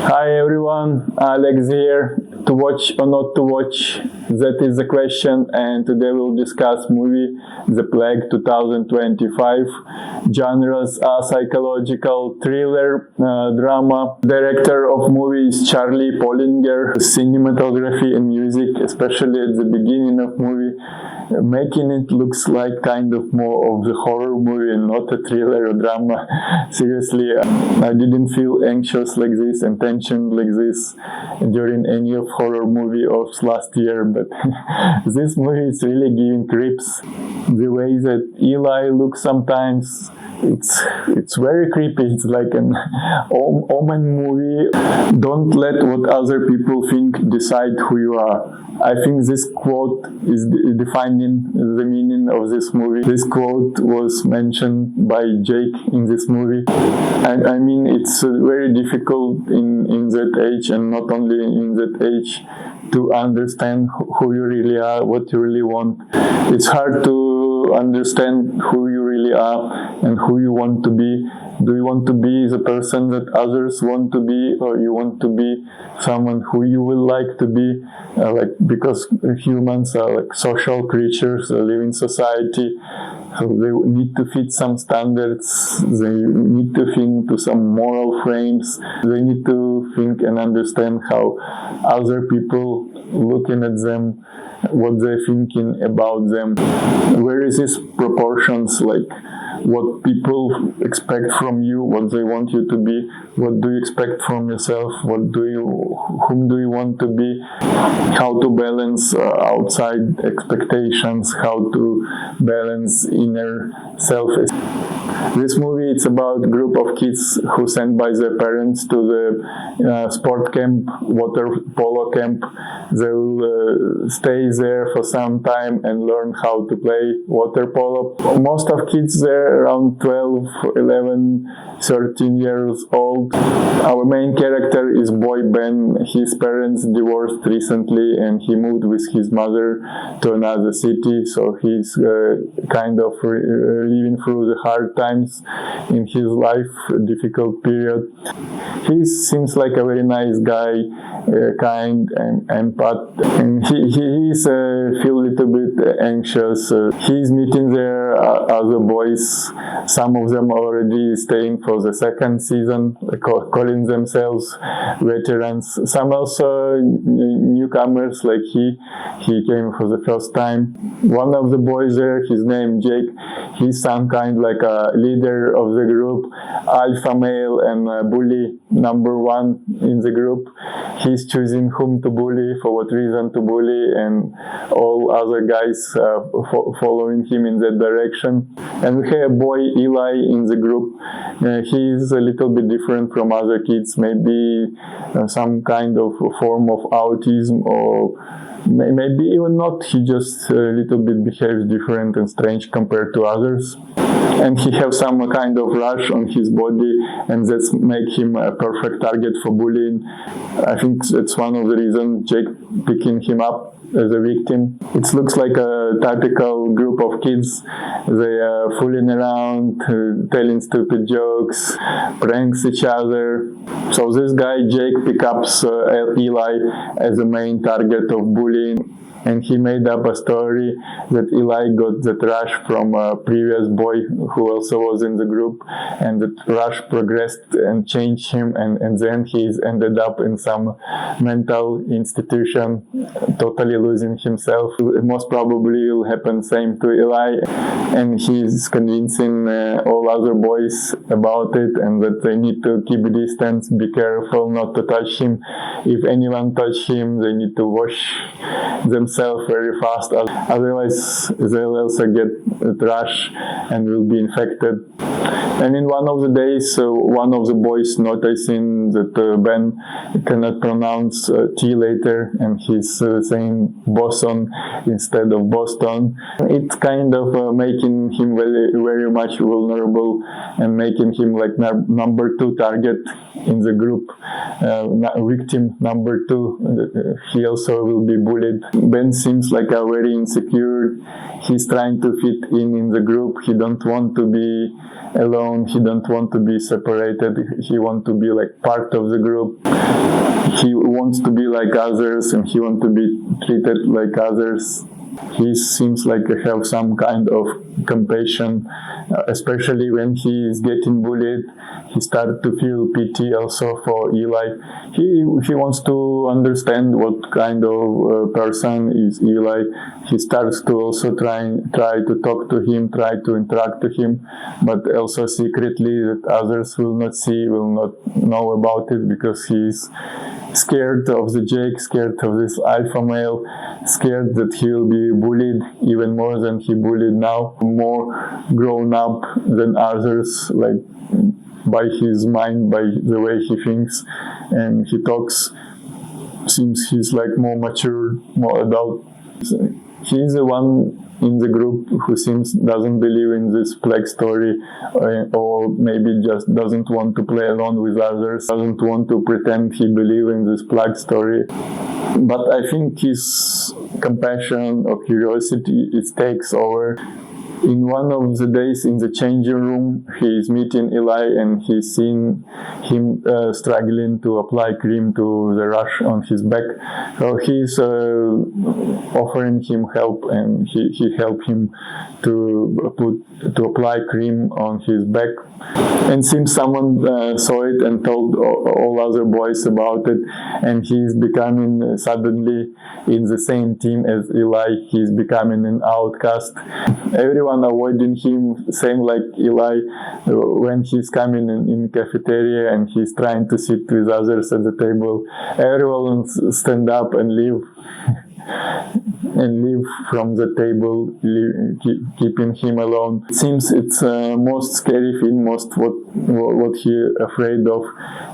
Hi everyone, Alex here. To watch or not to watch, that is the question, and today we'll discuss movie The Plague 2025. Genres are psychological, thriller, drama. Director of movie is Charlie Pollinger. Cinematography and music, especially at the beginning of movie, making it looks like kind of more of the horror movie and not a thriller or drama. Seriously, I didn't feel anxious like this and tension like this during any of horror movie of last year, but this movie is really giving creeps. The way that Eli looks sometimes, it's very creepy. It's like an omen movie. Don't let what other people think decide who you are. I think this quote is defining the meaning of this movie. This quote was mentioned by Jake in this movie. I mean, it's very difficult in that age, and not only in that age, to understand who you really are, what you really want. It's hard to understand who you really are and who you want to be. Do you want to be the person that others want to be, or you want to be someone who you will like to be? Because humans are like social creatures, they live in society, so they need to fit some standards, they need to fit into some moral frames, they need to think and understand how other people looking at them, what they're thinking about them. Where is this proportions, like what people expect from you, what they want you to be, what do you expect from yourself, whom do you want to be, how to balance outside expectations, how to balance inner self. This movie, it's about a group of kids who sent by their parents to the sport camp, water polo camp. They will stay there for some time and learn how to play water polo. Most of kids there around 12, 11, 13 years old. Our main character is boy Ben. His parents divorced recently and he moved with his mother to another city, so he's kind of living through the hard times in his life, a difficult period. He seems like a very nice guy, kind and empath, and he's feel a little bit anxious. He's meeting there other boys. Some of them already staying for the second season, calling themselves veterans. Some also newcomers, like he came for the first time. One of the boys there, his name Jake, he's some kind like a leader of the group, alpha male and bully number one in the group. He's choosing whom to bully, for what reason to bully, and all other guys following him in that direction. And we have a boy Eli in the group. He's a little bit different from other kids, maybe some kind of form of autism, or maybe even not. He just a little bit behaves different and strange compared to others. And he has some kind of rash on his body, and that's make him a perfect target for bullying. I think that's one of the reasons Jake picking him up as a victim. It looks like a typical group of kids. They are fooling around, telling stupid jokes, pranks each other. So this guy Jake picks up Eli as the main target of bullying. And he made up a story that Eli got that rush from a previous boy who also was in the group, and that rush progressed and changed him, and then he's ended up in some mental institution, totally losing himself. Most probably will happen same to Eli, and he's convincing all other boys about it, and that they need to keep distance, be careful not to touch him. If anyone touch him, they need to wash themselves very fast, otherwise they'll also get a rash and will be infected. And in one of the days, one of the boys noticing that Ben cannot pronounce T later, and he's saying Boston instead of Boston. It's kind of making him very, very much vulnerable, and making him like number 2 target in the group, victim number 2. He also will be bullied. Ben seems like a very insecure. He's trying to fit in the group. He don't want to be alone alone. He don't want to be separated. He want to be like part of the group. He wants to be like others, and he wants to be treated like others. He seems like to have some kind of compassion, especially when he is getting bullied. He starts to feel pity also for Eli. He wants to understand what kind of person is Eli. He starts to also try to talk to him, try to interact with him, but also secretly that others will not see, will not know about it, because he is scared of the Jake, scared of this alpha male, scared that he will be bullied even more than he bullied now, more grown up than others, like by his mind, by the way he thinks and he talks. Seems he's like more mature, more adult. He's the one in the group who doesn't believe in this plague story, or maybe just doesn't want to play alone with others, doesn't want to pretend he believes in this plague story. But I think his compassion or curiosity, it takes over. In one of the days in the changing room, he is meeting Eli and he's seen him struggling to apply cream to the rash on his back. So he's offering him help, and he helped him to apply cream on his back. And since someone saw it and told all other boys about it, and he's becoming suddenly in the same team as Eli, he's becoming an outcast. Everyone avoiding him, same like Eli when he's coming in cafeteria and he's trying to sit with others at the table. Everyone stand up and leave. And leave from the table, keeping him alone. It seems it's most scary thing, most what he afraid of.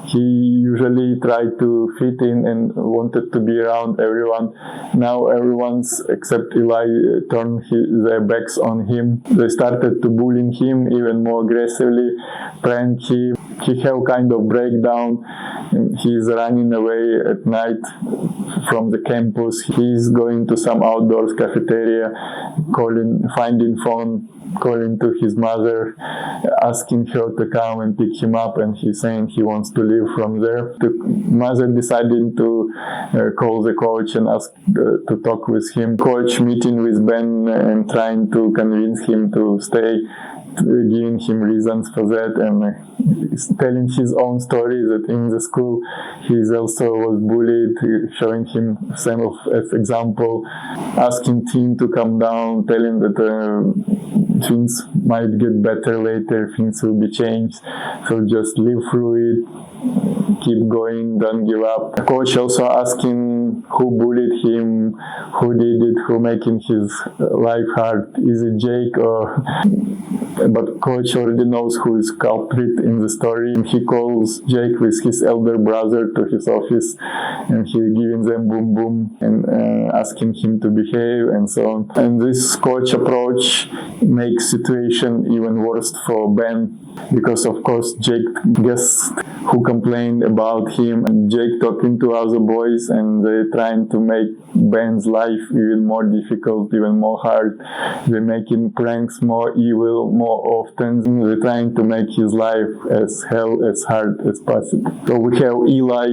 He usually tried to fit in and wanted to be around everyone. Now everyone's except Eli turned their backs on him. They started to bullying him even more aggressively, prank him. He have kind of breakdown. He's running away at night from the campus. He's going to some outdoors cafeteria, finding phone, calling to his mother, asking her to come and pick him up, and he's saying he wants to leave from there. The mother decided to call the coach and ask to talk with him. Coach meeting with Ben and trying to convince him to stay, giving him reasons for that, and telling his own story that in the school he also was bullied, showing him some as example, asking him to come down, telling that things might get better later, things will be changed, so just live through it, keep going, don't give up. The coach also asking who bullied him, who did it, who making his life hard, is it Jake or... But coach already knows who is culprit in the story. He calls Jake with his elder brother to his office, and he giving them boom boom and asking him to behave and so on. And this coach approach makes situation even worse for Ben, because of course Jake guessed who complained about him, and Jake talking to other boys, and they're trying to make Ben's life even more difficult, even more hard. They're making pranks more evil, more often. They're trying to make his life as hell, as hard as possible. So we have Eli,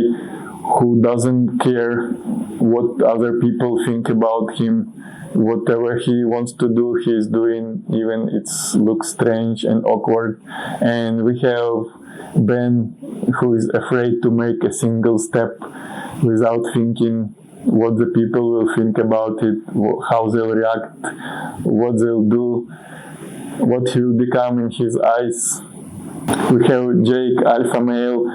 who doesn't care what other people think about him. Whatever he wants to do, he's doing, even it looks strange and awkward. And we have Ben, who is afraid to make a single step without thinking what the people will think about it, how they'll react, what they'll do, what he will become in his eyes. We have Jake, alpha male,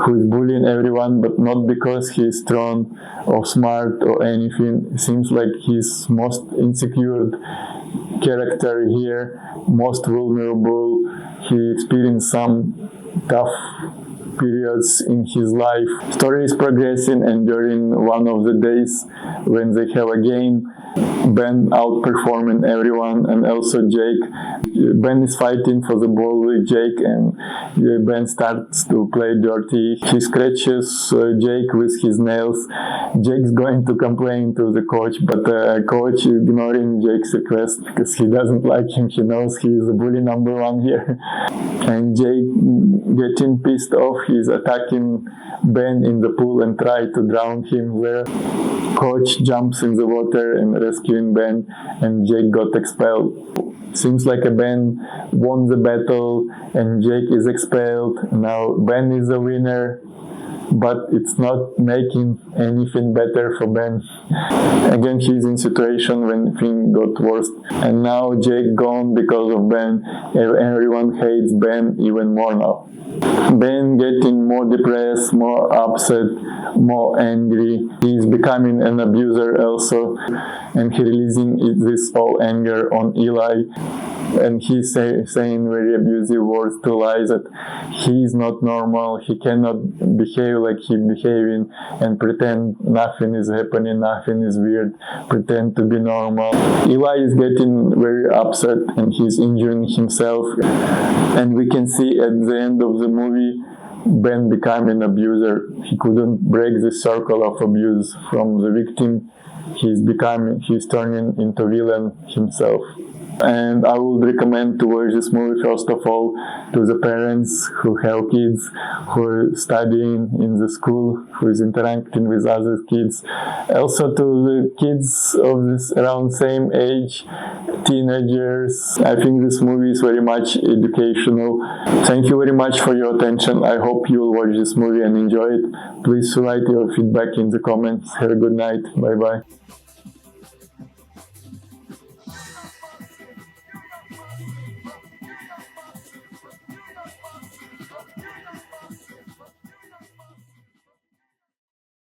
who is bullying everyone, but not because he's strong or smart or anything. It seems like he's most insecure character here, most vulnerable. He experienced some tough periods in his life. Story is progressing, and during one of the days when they have a game, Ben outperforming everyone, and also Jake. Ben is fighting for the ball with Jake, and Ben starts to play dirty. He scratches Jake with his nails. Jake's going to complain to the coach, but coach is ignoring Jake's request because he doesn't like him. He knows he is the bully number one here. And Jake, getting pissed off, he's attacking Ben in the pool and try to drown him there. Coach jumps in the water and rescuing Ben, and Jake got expelled. Seems like Ben won the battle and Jake is expelled. Now Ben is the winner, but it's not making anything better for Ben. Again, he's in situation when things got worse. And now Jake gone because of Ben. Everyone hates Ben even more now. Ben getting more depressed, more upset, more angry. He's becoming an abuser also, and he releasing this all anger on Eli. And he's saying very abusive words to Eli, that he's not normal, he cannot behave like he's behaving, and pretend nothing is happening, nothing is weird, pretend to be normal. Eli is getting very upset and he's injuring himself, and we can see at the end of the movie Ben became an abuser. He couldn't break the circle of abuse from the victim. He's turning into villain himself. And I would recommend to watch this movie first of all to the parents who have kids, who are studying in the school, who is interacting with other kids. Also to the kids of this around same age, teenagers. I think this movie is very much educational. Thank you very much for your attention. I hope you will watch this movie and enjoy it. Please write your feedback in the comments. Have a good night. Bye bye.